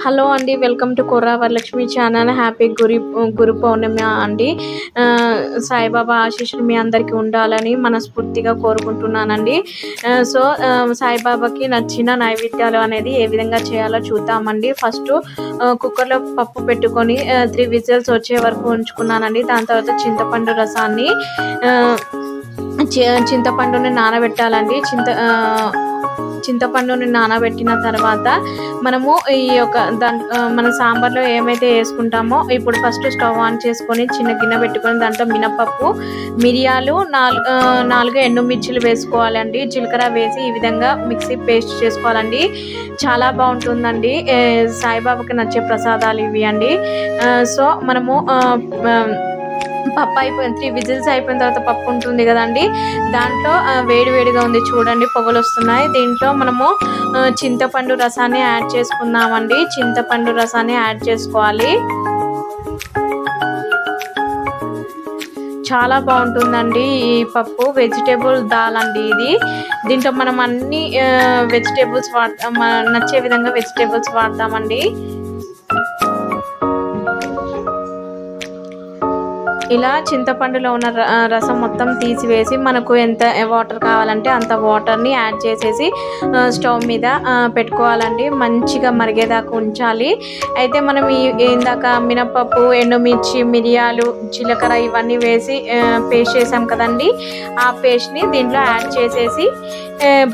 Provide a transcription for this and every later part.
Hello అండి, welcome to Kurra Varalakshmi channel. Happy Guru Purnima అండి. సాయిబాబా ఆశీస్సులు మీ అందరికీ ఉండాలని మనస్ఫూర్తిగా కోరుకుంటున్నానండి. సాయిబాబాకి నచ్చిన నైవేద్యాలు అనేది ఏ విధంగా చేయాలో చూద్దామండి. ఫస్ట్ కుక్కర్లో పప్పు పెట్టుకొని 3 విజిల్స్ వచ్చే వరకు ఉంచుకున్నానండి. దాని తర్వాత చింతపండు రసాన్ని చింతపండుని నానబెట్టాలండి. చింతపండుని నానబెట్టిన తర్వాత మనము ఈ యొక్క మన సాంబార్లో ఏమైతే వేసుకుంటామో ఇప్పుడు ఫస్ట్ స్టవ్ ఆన్ చేసుకొని చిన్న గిన్నె పెట్టుకొని దాంట్లో మినపప్పు, మిరియాలు, 4 ఎండుమిర్చిలు వేసుకోవాలండి. జీలకర్ర వేసి ఈ విధంగా మిక్సీ పేస్ట్ చేసుకోవాలండి. చాలా బాగుంటుందండి. సాయిబాబాకి నచ్చే ప్రసాదాలు ఇవి అండి. సో మనము పప్పు అయిపోయింది, 3 విజిల్స్ అయిపోయిన తర్వాత పప్పు ఉంటుంది కదండి, దాంట్లో వేడివేడిగా ఉంది చూడండి, పొగలు వస్తున్నాయి. దీంట్లో మనము చింతపండు రసాన్ని యాడ్ చేసుకుందామండి. చింతపండు రసాన్ని యాడ్ చేసుకోవాలి. చాలా బాగుంటుందండి ఈ పప్పు. వెజిటేబుల్ దాల్ అండి ఇది. దీంట్లో మనం అన్ని వెజిటేబుల్స్ నచ్చే విధంగా వెజిటేబుల్స్ వాడతామండి. ఇలా చింతపండులో ఉన్న రసం మొత్తం తీసివేసి మనకు ఎంత వాటర్ కావాలంటే అంత వాటర్ని యాడ్ చేసేసి స్టవ్ మీద పెట్టుకోవాలండి. మంచిగా మరిగేదాకా ఉంచాలి. అయితే మనం ఇందాక మినపప్పు, ఎండుమిర్చి, మిరియాలు, జీలకర్ర ఇవన్నీ వేసి పేస్ట్ చేసాం కదండి, ఆ పేస్ట్ని దీంట్లో యాడ్ చేసేసి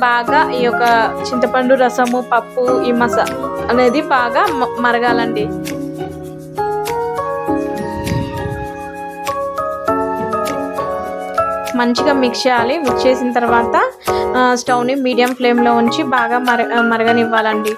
బాగా ఈ యొక్క చింతపండు రసము, పప్పు, ఈ అనేది బాగా మరగాలండి. మంచిగా మిక్స్ చేయాలి. మిక్స్ చేసిన తర్వాత స్టవ్ని మీడియం ఫ్లేమ్లో ఉంచి బాగా మరగనివ్వాలండి.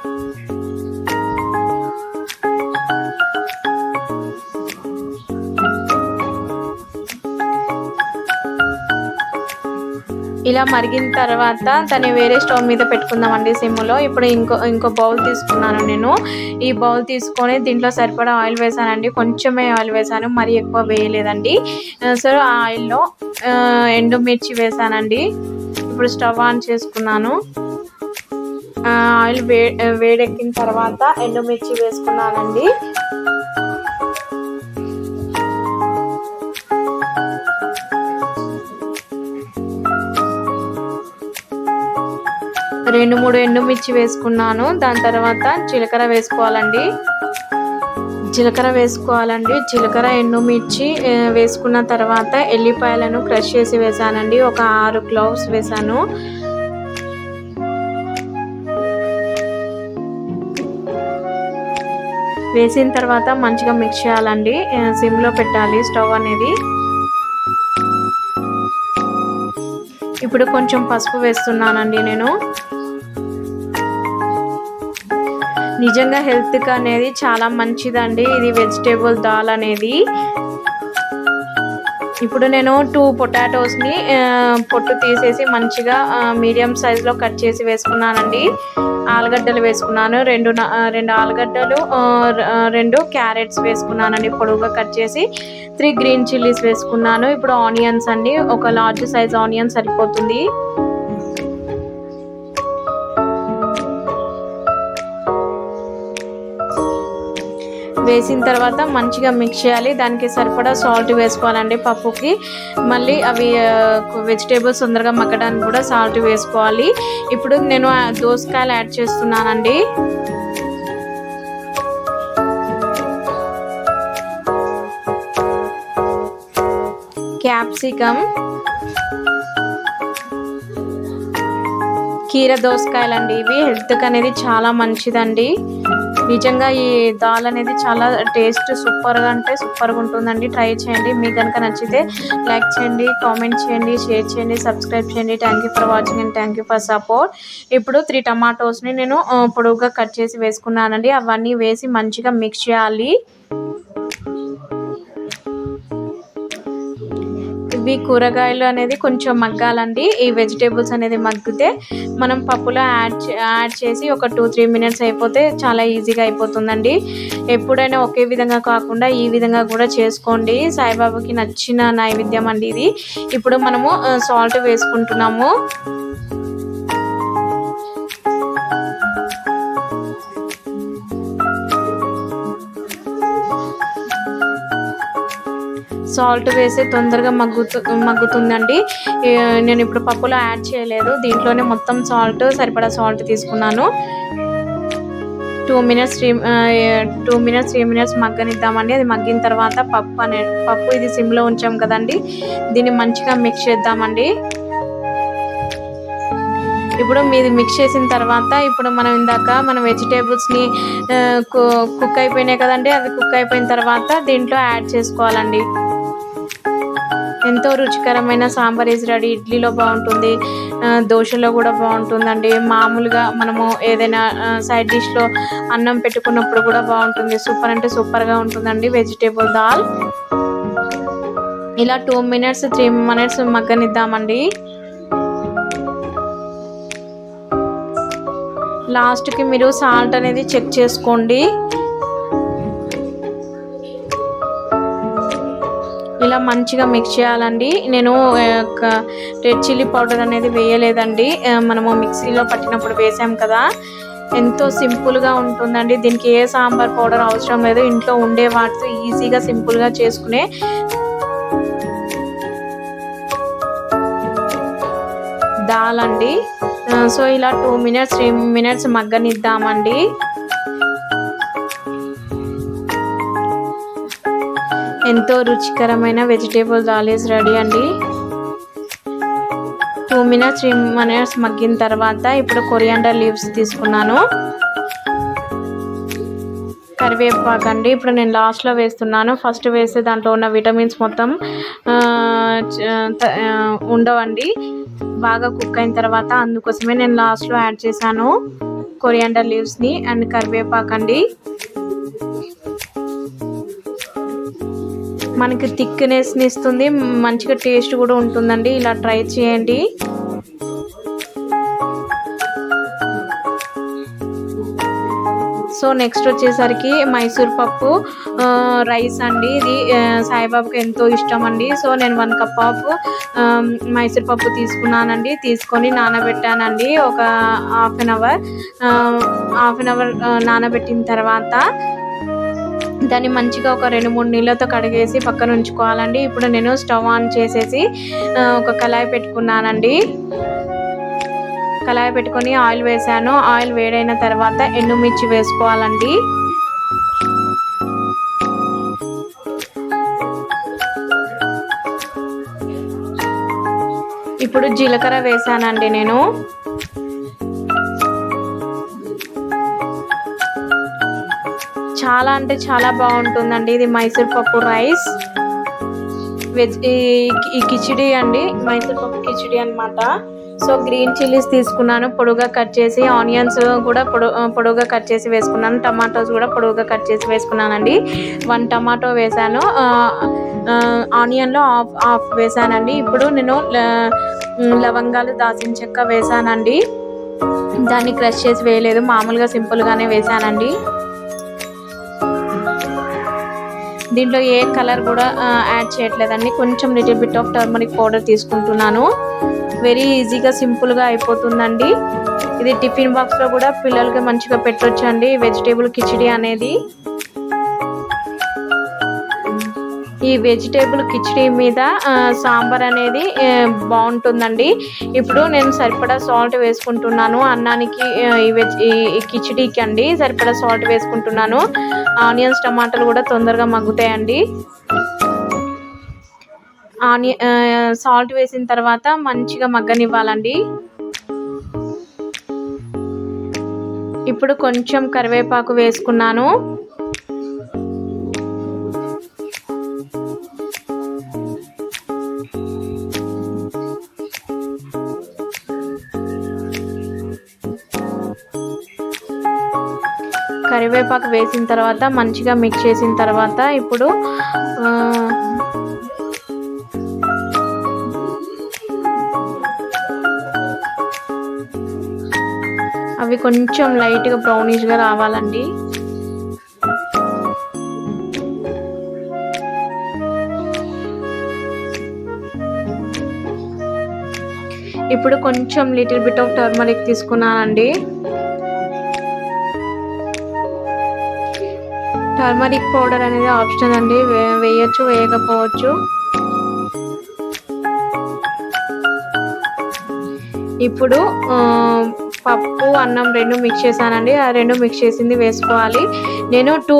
ఇలా మరిగిన తర్వాత దాన్ని వేరే స్టవ్ మీద పెట్టుకుందామండి సిమ్లో. ఇప్పుడు ఇంకో బౌల్ తీసుకున్నాను నేను. ఈ బౌల్ తీసుకొని దీంట్లో సరిపడా ఆయిల్ వేసానండి. కొంచెమే ఆయిల్ వేసాను, మరీ ఎక్కువ వేయలేదండి. సో ఆ ఆయిల్లో ఎండుమిర్చి వేసానండి. ఇప్పుడు స్టవ్ ఆన్ చేసుకున్నాను. ఆయిల్ వేడెక్కిన తర్వాత ఎండుమిర్చి వేసుకున్నానండి. రెండు 3 ఎండుమిర్చి వేసుకున్నాను. దాని తర్వాత జీలకర్ర వేసుకోవాలండి. జీలకర్ర, ఎండుమిర్చి వేసుకున్న తర్వాత ఎల్లిపాయలను క్రష్ చేసి వేసానండి. ఒక 6 క్లోవ్స్ వేసాను. వేసిన తర్వాత మంచిగా మిక్స్ చేయాలండి. సిమ్లో పెట్టాలి స్టవ్ అనేది. ఇప్పుడు కొంచెం పసుపు వేస్తున్నానండి నేను. నిజంగా హెల్త్కి అనేది చాలా మంచిదండి ఇది వెజిటేబుల్ దాల్ అనేది. ఇప్పుడు నేను 2 పొటాటోస్ని పొట్టు తీసేసి మంచిగా మీడియం సైజులో కట్ చేసి వేసుకున్నానండి. ఆలుగడ్డలు వేసుకున్నాను. 2 ఆలుగడ్డలు, 2 క్యారెట్స్ వేసుకున్నానండి పొడవుగా కట్ చేసి. 3 గ్రీన్ చిల్లీస్ వేసుకున్నాను. ఇప్పుడు ఆనియన్స్ అండి, ఒక లార్జ్ సైజ్ ఆనియన్ సరిపోతుంది. వేసిన తర్వాత మంచిగా మిక్స్ చేయాలి. దానికి సరిపడా సాల్ట్ వేసుకోవాలండి పప్పుకి. మళ్ళీ అవి వెజిటేబుల్స్ తొందరగా మగ్గడానికి కూడా సాల్ట్ వేసుకోవాలి. ఇప్పుడు నేను దోసకాయలు యాడ్ చేస్తున్నానండి. క్యాప్సికమ్, కీర దోసకాయలు అండి. ఇవి హెల్త్కి అనేది చాలా మంచిదండి. నిజంగా ఈ దాల్ అనేది చాలా టేస్ట్ సూపర్గా అంటే సూపర్గా ఉంటుందండి. ట్రై చేయండి. మీకు కనుక నచ్చితే లైక్ చేయండి, కామెంట్ చేయండి, షేర్ చేయండి, సబ్స్క్రైబ్ చేయండి. Thank you for watching and thank you for support. ఇప్పుడు 3 టమాటోస్ని నేను పొడవుగా కట్ చేసి వేసుకున్నానండి. అవన్నీ వేసి మంచిగా మిక్స్ చేయాలి. ఇవి కూరగాయలు అనేది కొంచెం మగ్గాలండి. ఈ వెజిటేబుల్స్ అనేది మగ్గితే మనం పప్పులో యాడ్ చేసి ఒక 2-3 మినిట్స్ అయిపోతే చాలా ఈజీగా అయిపోతుందండి. ఎప్పుడైనా ఒకే విధంగా కాకుండా ఈ విధంగా కూడా చేసుకోండి. సాయిబాబాకి నచ్చిన నైవేద్యం అండి ఇది. ఇప్పుడు మనము సాల్ట్ వేసుకుంటున్నాము. సాల్ట్ వేసి తొందరగా మగ్గుతుందండి. నేను ఇప్పుడు పప్పులో యాడ్ చేయలేదు, దీంట్లోనే మొత్తం సరిపడా సాల్ట్ తీసుకున్నాను. 2 మినిట్స్ 3 మినిట్స్ మగ్గనిద్దామండి. అది మగ్గిన తర్వాత పప్పు ఇది సిమ్లో ఉంచాం కదండి, దీన్ని మంచిగా మిక్స్ చేద్దామండి. ఇప్పుడు మీది మిక్స్ చేసిన తర్వాత ఇప్పుడు మన వెజిటేబుల్స్ని కుక్ అయిపోయినాయి కదండి, అది కుక్ అయిపోయిన తర్వాత దీంట్లో యాడ్ చేసుకోవాలండి. ఎంతో రుచికరమైన సాంబార్ ఈజ్ రెడీ. ఇడ్లీలో బాగుంటుంది, దోశలో కూడా బాగుంటుందండి. మామూలుగా మనము ఏదైనా సైడ్ డిష్లో అన్నం పెట్టుకున్నప్పుడు కూడా బాగుంటుంది. సూపర్ అంటే సూపర్గా ఉంటుందండి వెజిటేబుల్ దాల్. ఇలా 2 మినిట్స్ 3 మినిట్స్ మగ్గనిద్దామండి. లాస్ట్కి మీరు సాల్ట్ అనేది చెక్ చేసుకోండి. ఇలా మంచిగా మిక్స్ చేయాలండి. నేను రెడ్ చిల్లీ పౌడర్ అనేది వేయలేదండి, మనము మిక్సీలో పట్టినప్పుడు వేసాం కదా. ఎంతో సింపుల్గా ఉంటుందండి, దీనికి ఏ సాంబార్ పౌడర్ అవసరం లేదు. ఇంట్లో ఉండే వాటితో ఈజీగా సింపుల్గా చేసుకునే దాల్ అండి. సో ఇలా 2 మినిట్స్ 3 మినిట్స్ మగ్గనిద్దామండి. ఎంతో రుచికరమైన వెజిటేబుల్ దాల్ ఈజ్ రెడీ అండి. 2 మినిట్స్ 3 మినిట్స్ మగ్గిన తర్వాత ఇప్పుడు కొరియాండర్ లీవ్స్ తీసుకున్నాను, కరివేపాకు అండి. ఇప్పుడు నేను లాస్ట్లో వేస్తున్నాను, ఫస్ట్ వేస్తే దాంట్లో ఉన్న విటమిన్స్ మొత్తం ఉండవండి, బాగా కుక్ అయిన తర్వాత. అందుకోసమే నేను లాస్ట్లో యాడ్ చేశాను కొరియాండర్ లీవ్స్ని అండ్ కరివేపాకు అండి. మనకి థిక్నెస్ని ఇస్తుంది, మంచిగా టేస్ట్ కూడా ఉంటుందండి. ఇలా ట్రై చేయండి. సో నెక్స్ట్ వచ్చేసరికి మైసూర్ పప్పు రైస్ అండి. ఇది సాయిబాబాకి ఎంతో ఇష్టం అండి. సో నేను 1 కప్ ఆఫ్ మైసూర్ పప్పు తీసుకున్నానండి, తీసుకొని నానబెట్టానండి ఒక హాఫ్ అన్ అవర్ నానబెట్టిన తర్వాత దాన్ని మంచిగా ఒక 2-3 నీళ్ళతో కడిగేసి పక్కన ఉంచుకోవాలండి. ఇప్పుడు నేను స్టవ్ ఆన్ చేసేసి ఒక కళాయి పెట్టుకున్నానండి. కళాయి పెట్టుకొని ఆయిల్ వేసాను. ఆయిల్ వేడైన తర్వాత ఎండుమిర్చి వేసుకోవాలండి. ఇప్పుడు జీలకర్ర వేసానండి నేను. చాలా అంటే చాలా బాగుంటుందండి ఇది మైసూర్ పప్పు రైస్. ఈ కిచిడి అండి, మైసూర్ పప్పు కిచిడి అనమాట. సో గ్రీన్ చిల్లీస్ తీసుకున్నాను, పొడుగా కట్ చేసి. ఆనియన్స్ కూడా పొడుగా కట్ చేసి వేసుకున్నాను. టమాటోస్ కూడా పొడుగా కట్ చేసి వేసుకున్నానండి. 1 టమాటో వేసాను, ఆనియన్లో హాఫ్ వేసానండి. ఇప్పుడు నేను లవంగాలు, దాల్చిన చెక్క వేసానండి. దాన్ని క్రష్ చేసి వేయలేదు, మామూలుగా సింపుల్గానే వేసానండి. దీంట్లో ఏ కలర్ కూడా యాడ్ చేయట్లేదండి, కొంచెం little bit of turmeric powder తీసుకుంటున్నాను. వెరీ ఈజీగా సింపుల్గా అయిపోతుందండి. ఇది టిఫిన్ బాక్స్లో కూడా పిల్లలకి మంచిగా పెట్టొచ్చండి వెజిటేబుల్ కిచిడి అనేది. ఈ వెజిటేబుల్ కిచిడి మీద సాంబార్ అనేది బాగుంటుందండి. ఇప్పుడు నేను సరిపడా సాల్ట్ వేసుకుంటున్నాను అన్నానికి, ఈ కిచిడీకి అండి సరిపడా సాల్ట్ వేసుకుంటున్నాను. ఆనియన్స్, టమాటాలు కూడా తొందరగా మగ్గుతాయండి. సాల్ట్ వేసిన తర్వాత మంచిగా మగ్గనివ్వాలండి. ఇప్పుడు కొంచెం కరివేపాకు వేసుకున్నాను. కరివేపాకు వేసిన తర్వాత మంచిగా మిక్స్ చేసిన తర్వాత ఇప్పుడు అవి కొంచెం లైట్గా బ్రౌనిష్గా రావాలండి. ఇప్పుడు కొంచెం లిటిల్ బిట్ ఆఫ్ టర్మరిక్ తీసుకున్నానండి. టర్మరిక్ పౌడర్ అనేది ఆప్షనల్ అండి, వేయచ్చు వేయకపోవచ్చు. ఇప్పుడు పప్పు అన్నం రెండు మిక్స్ చేశానండి. ఆ రెండు మిక్స్ చేసింది వేసుకోవాలి. నేను 2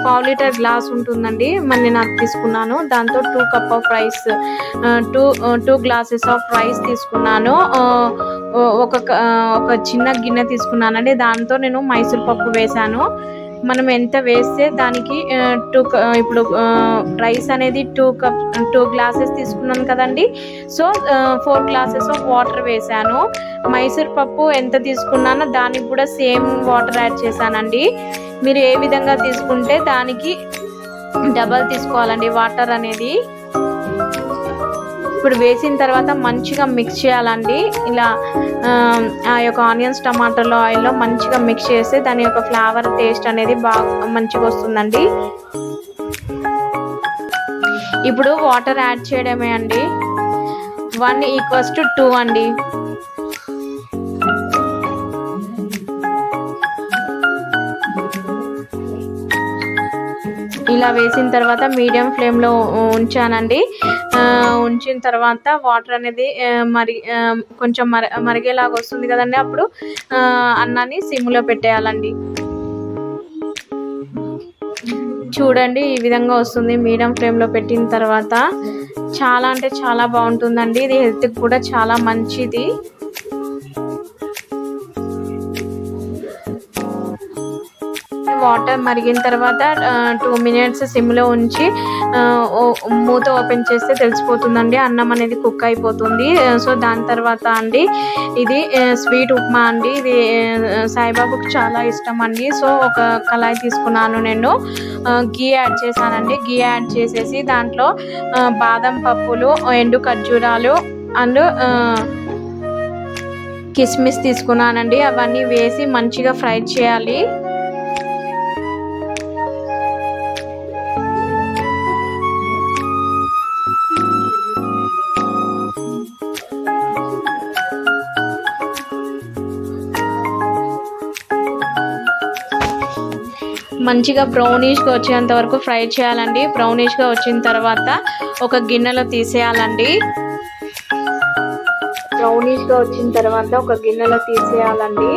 పావు లీటర్ గ్లాస్ ఉంటుందండి, మరి నేను అది తీసుకున్నాను. దాంతో 2 cup of rice, 2 glasses of rice తీసుకున్నాను. ఒక చిన్న గిన్నె తీసుకున్నానండి. దాంతో నేను మైసూర్ పప్పు వేసాను. మనం ఎంత వేస్తే దానికి ఇప్పుడు రైస్ అనేది 2 గ్లాసెస్ తీసుకున్నాను కదండి. సో 4 గ్లాసెస్ ఆఫ్ వాటర్ వేసాను. మైసూర్ పప్పు ఎంత తీసుకున్నానో దానికి కూడా సేమ్ వాటర్ యాడ్ చేశానండి. మీరు ఏ విధంగా తీసుకుంటే దానికి డబల్ తీసుకోవాలండి వాటర్ అనేది. ఇప్పుడు వేసిన తర్వాత మంచిగా మిక్స్ చేయాలండి. ఇలా ఆ యొక్క ఆనియన్స్ టమాటాలో ఆయిల్లో మంచిగా మిక్స్ చేస్తే దాని యొక్క ఫ్లేవర్ టేస్ట్ అనేది బాగా మంచిగా వస్తుందండి. ఇప్పుడు వాటర్ యాడ్ చేయడమే అండి. 1:2 అండి. ఇలా వేసిన తర్వాత మీడియం ఫ్లేమ్లో ఉంచానండి. ఉంచిన తర్వాత వాటర్ అనేది కొంచెం మరిగేలాగా వస్తుంది కదండి. అప్పుడు అన్నాన్ని సిమ్లో పెట్టేయాలండి. చూడండి ఈ విధంగా వస్తుంది. మీడియం ఫ్లేమ్లో పెట్టిన తర్వాత చాలా అంటే చాలా బాగుంటుందండి. ఇది హెల్త్కి కూడా చాలా మంచిది. వాటర్ మరిగిన తర్వాత 2 మినిట్స్ సిమ్లో ఉంచి మూత ఓపెన్ చేస్తే తెలిసిపోతుందండి అన్నం అనేది కుక్ అయిపోతుంది. సో దాని తర్వాత అండి ఇది స్వీట్ ఉప్మా అండి. ఇది సాయిబాబాకు చాలా ఇష్టం అండి. సో ఒక కళాయి తీసుకున్నాను, నేను గీ యాడ్ చేశానండి. గీ యాడ్ చేసేసి దాంట్లో బాదం పప్పులు, ఎండు ఖర్జూరాలు అండ్ కిస్మిస్ తీసుకున్నానండి. అవన్నీ వేసి మంచిగా ఫ్రై చేయాలి. మంచిగా బ్రౌనిష్గా వచ్చేంత వరకు ఫ్రై చేయాలండి. బ్రౌనిష్గా వచ్చిన తర్వాత ఒక గిన్నెలో తీసేయాలండి. బ్రౌనిష్గా వచ్చిన తర్వాత ఒక గిన్నెలో తీసేయాలండి.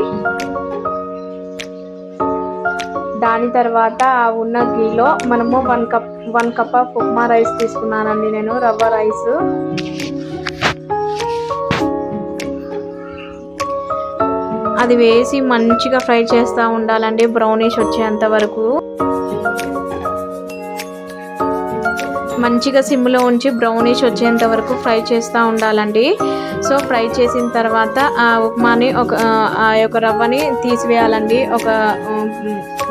దాని తర్వాత ఉన్న గీలో మనము 1 కప్ ఆఫ్ ఉప్మా రైస్ తీసుకున్నానండి, నేను రవ్వ రైస్. అది వేసి మంచిగా ఫ్రై చేస్తూ ఉండాలండి బ్రౌనిష్ వచ్చేంత వరకు. మంచిగా సిమ్లో ఉంచి బ్రౌనిష్ వచ్చేంత వరకు ఫ్రై చేస్తూ ఉండాలండి. సో ఫ్రై చేసిన తర్వాత ఆ ఉప్మాని ఆ యొక్క రవ్వని తీసివేయాలండి. ఒక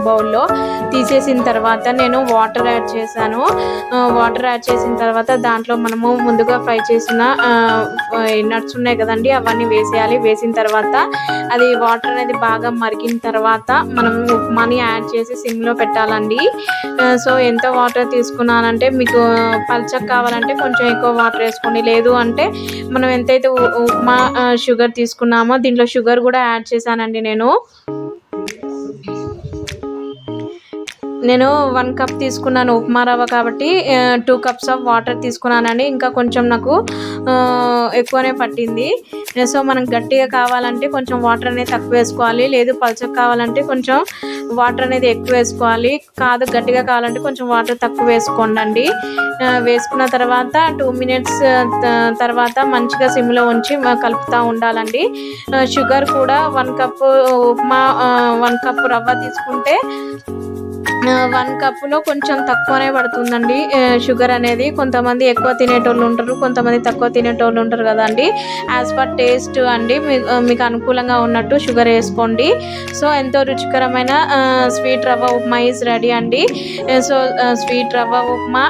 బౌల్లో తీసేసిన తర్వాత నేను వాటర్ యాడ్ చేశాను. వాటర్ యాడ్ చేసిన తర్వాత దాంట్లో మనము ముందుగా ఫ్రై చేసిన నట్స్ ఉన్నాయి కదండి, అవన్నీ వేసేయాలి. వేసిన తర్వాత అది వాటర్ అనేది బాగా మరిగిన తర్వాత మనం ఉప్మాని యాడ్ చేసి సిమ్లో పెట్టాలండి. సో ఎంత వాటర్ తీసుకున్నానంటే, మీకు పల్చగా కావాలంటే కొంచెం ఎక్కువ వాటర్ వేసుకోండి. లేదు అంటే మనం ఎంతైతే ఉప్మా షుగర్ తీసుకున్నామో దీంట్లో షుగర్ కూడా యాడ్ చేశానండి. నేను 1 కప్ తీసుకున్నాను ఉప్మా రవ్వ కాబట్టి 2 కప్స్ ఆఫ్ వాటర్ తీసుకున్నానండి. ఇంకా కొంచెం నాకు ఎక్కువనే పట్టింది. సో మనం గట్టిగా కావాలంటే కొంచెం వాటర్ అనేది తక్కువ వేసుకోవాలి. లేదు పల్చగా కావాలంటే కొంచెం వాటర్ అనేది ఎక్కువ వేసుకోవాలి. కాదు గట్టిగా కావాలంటే కొంచెం వాటర్ తక్కువ వేసుకోండి. వేసుకున్న తర్వాత 2 మినిట్స్ తర్వాత మంచిగా సిమ్లో ఉంచి కలుపుతూ ఉండాలండి. షుగర్ కూడా 1 కప్ ఉప్మా 1 కప్ రవ్వ తీసుకుంటే 1 కప్పులో కొంచెం తక్కువనే పడుతుందండి షుగర్ అనేది. కొంతమంది ఎక్కువ తినేటోళ్ళు ఉంటారు, కొంతమంది తక్కువ తినేటోళ్ళు ఉంటారు కదండి. యాజ్ పర్ టేస్ట్ అండి, మీకు అనుకూలంగా ఉన్నట్టు షుగర్ వేసుకోండి. సో ఎంతో రుచికరమైన స్వీట్ రవ్వ ఉప్మా ఈజ్ రెడీ అండి. సో స్వీట్ రవ్వ ఉప్మా